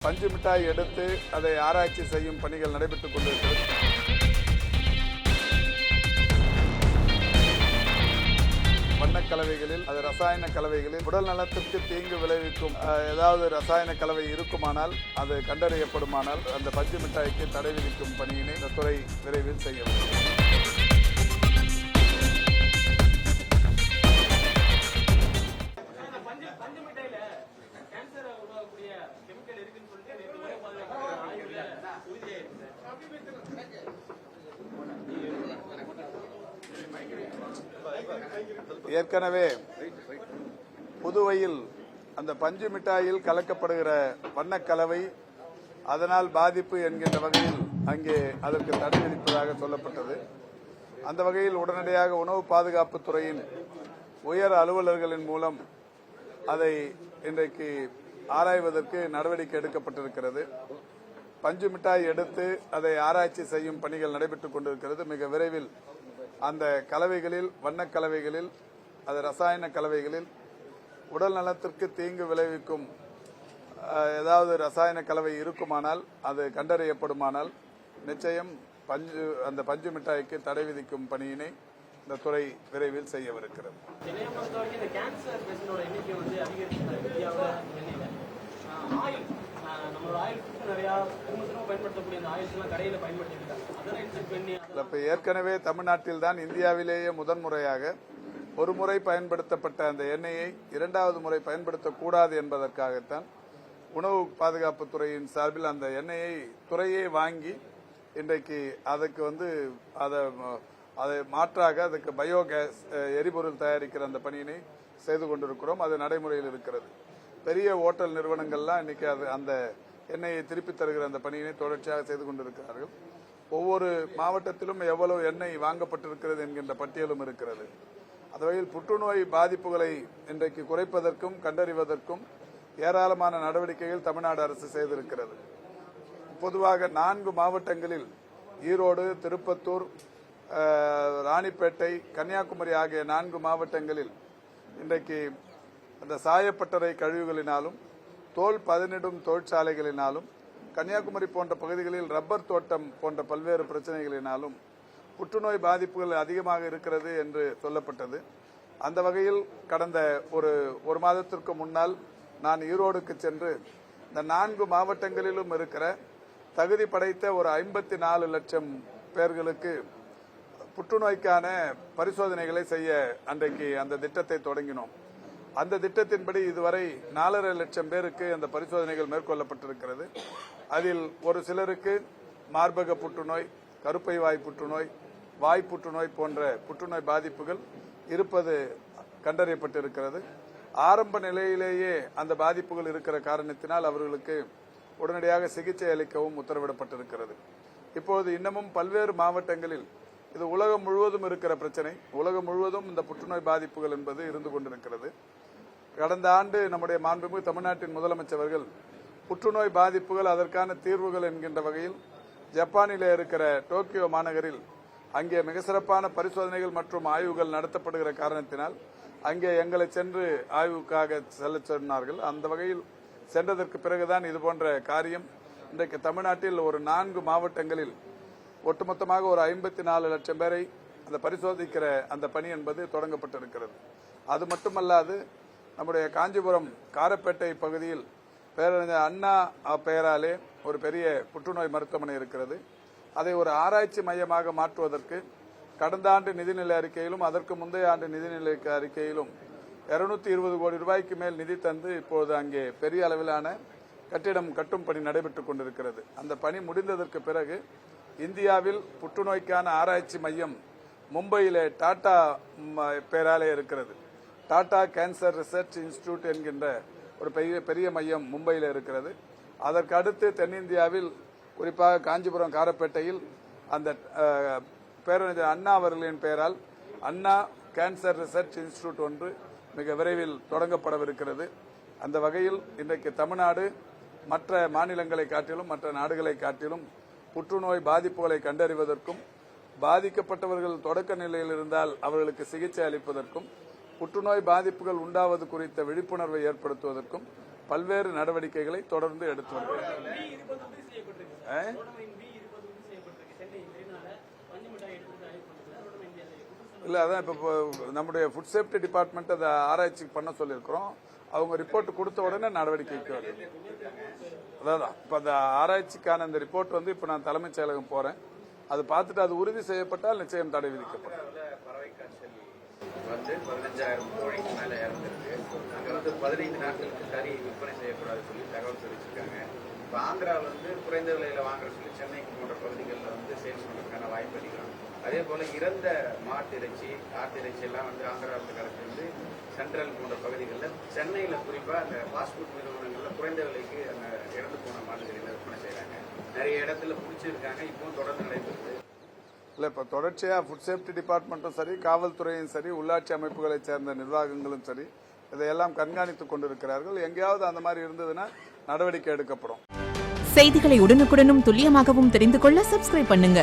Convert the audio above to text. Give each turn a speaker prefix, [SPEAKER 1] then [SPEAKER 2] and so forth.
[SPEAKER 1] பஞ்சு மிட்டாய் எடுத்து அதை ஆராய்ச்சி செய்யும் பணிகள் நடைபெற்றுக் கொண்டிருக்கிறது. வண்ணக்கலவைகளில் அது ரசாயன கலவைகளில் உடல் நலத்திற்கு தீங்கு விளைவிக்கும் ஏதாவது ரசாயன கலவை இருக்குமானால் அது கண்டறியப்படுமானால் அந்த பஞ்சு மிட்டாய்க்கு தடை விதிக்கும் பணியினை இந்த துறை விரைவில் செய்ய வேண்டும். ஏற்கனவே புதுவையில் அந்த பஞ்சு மிட்டாயில் கலக்கப்படுகிற வண்ணக்கலவை அதனால் பாதிப்பு என்கின்ற வகையில் அங்கே அதற்கு தடை விதிப்பதாக சொல்லப்பட்டது. அந்த வகையில் உடனடியாக உணவு பாதுகாப்பு துறையின் உயர் அலுவலர்களின் மூலம் அதை இன்றைக்கு ஆராய்வதற்கு நடவடிக்கை எடுக்கப்பட்டிருக்கிறது. பஞ்சு மிட்டாய் எடுத்து அதை ஆராய்ச்சி செய்யும் பணிகள் நடைபெற்றுக் கொண்டிருக்கிறது. மிக விரைவில் அந்த கலவைகளில் வண்ணக்கலவைகளில் அது ரசாயன கலவைகளில் உடல் நலத்திற்கு தீங்கு விளைவிக்கும் ஏதாவது ரசாயன கலவை இருக்குமானால் அது கண்டறியப்படுமானால் நிச்சயம் அந்த பஞ்சு மிட்டாய்க்கு தடை விதிக்கும் பணியினை இந்த துறை விரைவில் செய்யவிருக்கிறது. ஏற்கனவே தமிழ்நாட்டில் தான் இந்தியாவிலேயே முதன்முறையாக ஒரு முறை பயன்படுத்தப்பட்ட அந்த எண்ணெயை இரண்டாவது முறை பயன்படுத்தக்கூடாது என்பதற்காகத்தான் உணவு பாதுகாப்பு துறையின் சார்பில் அந்த எண்ணெயை துறையே வாங்கி இன்றைக்கு அதுக்கு அதை மாற்றாக அதுக்கு பயோகேஸ் எரிபொருள் தயாரிக்கிற அந்த பணியினை செய்து கொண்டிருக்கிறோம். அது நடைமுறையில் இருக்கிறது. பெரிய ஓட்டல் நிறுவனங்கள்லாம் இன்னைக்கு அந்த எண்ணெயை திருப்பி தருகிற அந்த பணியினை தொடர்ச்சியாக செய்து கொண்டிருக்கிறார்கள். ஒவ்வொரு மாவட்டத்திலும் எவ்வளவு எண்ணெய் வாங்கப்பட்டிருக்கிறது என்கின்ற பட்டியலும் இருக்கிறது. அந்த வகையில் புற்றுநோய் பாதிப்புகளை இன்றைக்கு குறைப்பதற்கும் கண்டறிவதற்கும் ஏராளமான நடவடிக்கைகள் தமிழ்நாடு அரசு செய்திருக்கிறது. பொதுவாக 4 மாவட்டங்களில் ஈரோடு, திருப்பத்தூர், ராணிப்பேட்டை, கன்னியாகுமரி ஆகிய 4 மாவட்டங்களில் இன்றைக்கு அந்த சாயப்பட்டறை கழிவுகளினாலும் தோல் பதனிடும் தொழிற்சாலைகளினாலும் கன்னியாகுமரி போன்ற பகுதிகளில் ரப்பர் தோட்டம் போன்ற பல்வேறு பிரச்சனைகளினாலும் புற்றுநோய் பாதிப்புகள் அதிகமாக இருக்கிறது என்று சொல்லப்பட்டது. அந்த வகையில் கடந்த ஒரு மாதத்திற்கு முன்னால் நான் ஈரோடுக்கு சென்று இந்த 4 மாவட்டங்களிலும் இருக்கிற தகுதி படைத்த ஒரு 54 லட்சம் பேர்களுக்கு புற்றுநோய்க்கான பரிசோதனைகளை செய்ய அன்றைக்கு அந்த திட்டத்தை தொடங்கினோம். அந்த திட்டத்தின்படி இதுவரை 4.5 லட்சம் பேருக்கு அந்த பரிசோதனைகள் மேற்கொள்ளப்பட்டிருக்கிறது. அதில் ஒரு சிலருக்கு மார்பக புற்றுநோய், கருப்பை வாய் புற்றுநோய், வாய் புற்றுநோய் போன்ற புற்றுநோய் பாதிப்புகள் இருப்பது கண்டறியப்பட்டிருக்கிறது. ஆரம்ப நிலையிலேயே அந்த பாதிப்புகள் இருக்கிற காரணத்தினால் அவர்களுக்கு உடனடியாக சிகிச்சை அளிக்கவும் உத்தரவிடப்பட்டிருக்கிறது. இப்போது இன்னமும் பல்வேறு மாவட்டங்களில் இது உலகம் முழுவதும் இருக்கிற பிரச்சனை. உலகம் முழுவதும் இந்த புற்றுநோய் பாதிப்புகள் என்பது இருந்து கொண்டிருக்கிறது. கடந்த ஆண்டு நம்முடைய மாண்புமிகு தமிழ்நாட்டின் முதலமைச்சர்கள் புற்றுநோய் பாதிப்புகள் அதற்கான தீர்வுகள் என்கின்ற வகையில் ஜப்பானிலே இருக்கிற டோக்கியோ மாநகரில் அங்கே மிக சிறப்பான பரிசோதனைகள் மற்றும் ஆய்வுகள் நடத்தப்படுகிற காரணத்தினால் அங்கே எங்களை சென்று ஆய்வுக்காக செல்ல சொன்னார்கள். அந்த வகையில் சென்றதற்கு பிறகுதான் இதுபோன்ற காரியம் இன்றைக்கு தமிழ்நாட்டில் ஒரு 4 மாவட்டங்களில் ஒட்டுமொத்தமாக ஒரு 54 லட்சம் பேரை அந்த பரிசோதிக்கிற அந்த பணி என்பது தொடங்கப்பட்டிருக்கிறது. அது மட்டுமல்லாது நம்முடைய காஞ்சிபுரம் காரப்பேட்டை பகுதியில் பேரறிஞர் அண்ணா பெயராலே ஒரு பெரிய புற்றுநோய் மருத்துவமனை இருக்கிறது. அதை ஒரு ஆராய்ச்சி மையமாக மாற்றுவதற்கு கடந்த ஆண்டு நிதிநிலை அறிக்கையிலும் அதற்கு முந்தைய ஆண்டு நிதிநிலை அறிக்கையிலும் 220 கோடி ரூபாய்க்கு மேல் நிதி தந்து இப்போது அங்கே பெரிய அளவிலான கட்டிடம் கட்டும் பணி நடைபெற்றுக் கொண்டிருக்கிறது. அந்த பணி முடிந்ததற்கு பிறகு இந்தியாவில் புற்றுநோய்க்கான ஆராய்ச்சி மையம் மும்பையிலே டாடா பெயராலே இருக்கிறது. டாடா கேன்சர் ரிசர்ச் இன்ஸ்டிடியூட் என்கின்ற ஒரு பெரிய மையம் மும்பையில் இருக்கிறது. அதற்கு அடுத்து தென்னிந்தியாவில் குறிப்பாக காஞ்சிபுரம் காரப்பேட்டையில் அந்த பேரறிஞர் அண்ணா அவர்களின் பெயரால் அண்ணா கேன்சர் ரிசர்ச் இன்ஸ்டிடியூட் ஒன்று மிக விரைவில் தொடங்கப்படவிருக்கிறது. அந்த வகையில் இன்றைக்கு தமிழ்நாடு மற்ற மாநிலங்களை காட்டிலும் மற்ற நாடுகளை காட்டிலும் புற்றுநோய் பாதிப்புகளை கண்டறிவதற்கும் பாதிக்கப்பட்டவர்கள் தொடக்க நிலையில் இருந்தால் அவர்களுக்கு சிகிச்சை அளிப்பதற்கும் புற்றுநோய் பாதிப்புகள் உண்டாவது குறித்த விழிப்புணர்வை ஏற்படுத்துவதற்கும் பல்வேறு நடவடிக்கைகளை தொடர்ந்து எடுத்து வருகிறோம். இல்ல அதான் இப்ப நம்முடைய ஃபுட் சேஃப்டி டிபார்ட்மெண்ட் அதை ஆராய்ச்சி பண்ண சொல்லியிருக்கிறோம். அவங்க ரிப்போர்ட் கொடுத்த உடனே நடவடிக்கைக்கு வருது. அதான் இப்ப அந்த ஆராய்ச்சிக்கான அந்த ரிப்போர்ட் வந்து இப்ப நான் தலைமைச் செயலகம் போறேன். அது பார்த்துட்டு அது உறுதி செய்யப்பட்டால் நிச்சயம் தடை விதிக்கப்படும்.
[SPEAKER 2] பறவை காய்ச்சல் வந்து 15,000 கோழிக்கு மேல இறந்துருக்கு. அங்க வந்து 15 நாட்களுக்கு கறி விற்பனை செய்யக்கூடாது சொல்லி தகவல் தெரிவிச்சிருக்காங்க. இப்ப ஆந்திராவில் வந்து குறைந்த விலையில வாங்குற சொல்லி சென்னைக்கு போன்ற பகுதிகளில் வந்து சேல்ஸ் பண்றதுக்கான வாய்ப்பு அதிகம். அதே போல இறந்த மாட்டு இறைச்சி ஆட்டு இறைச்சி எல்லாம் வந்து ஆந்திராவில் கடத்தி வந்து சென்ட்ரல் போன்ற பகுதிகளில் சென்னையில குறிப்பா அந்த ஃபாஸ்ட் ஃபுட் நிறுவனங்கள்ல குறைந்த விலைக்கு அந்த இறந்து போன மாட்டுகளை விற்பனை செய்யறாங்க. நிறைய இடத்துல பிடிச்சிருக்காங்க. இப்பவும் தொடர்ந்து நடைபெறுது.
[SPEAKER 1] இல்ல இப்ப தொடர்ச்சியா ஃபுட் சேஃப்டி டிபார்ட்மெண்ட்டும் சரி, காவல்துறையும் சரி, உள்ளாட்சி அமைப்புகளைச் சேர்ந்த நிர்வாகங்களும் சரி இதையெல்லாம் கண்காணித்துக் கொண்டிருக்கிறார்கள். எங்கேயாவது அந்த மாதிரி இருந்ததுன்னா நடவடிக்கை எடுக்கப்படும்.
[SPEAKER 3] செய்திகளை உடனுக்குடனும் துல்லியமாகவும் தெரிந்து கொள்ள சப்ஸ்கிரைப் பண்ணுங்க.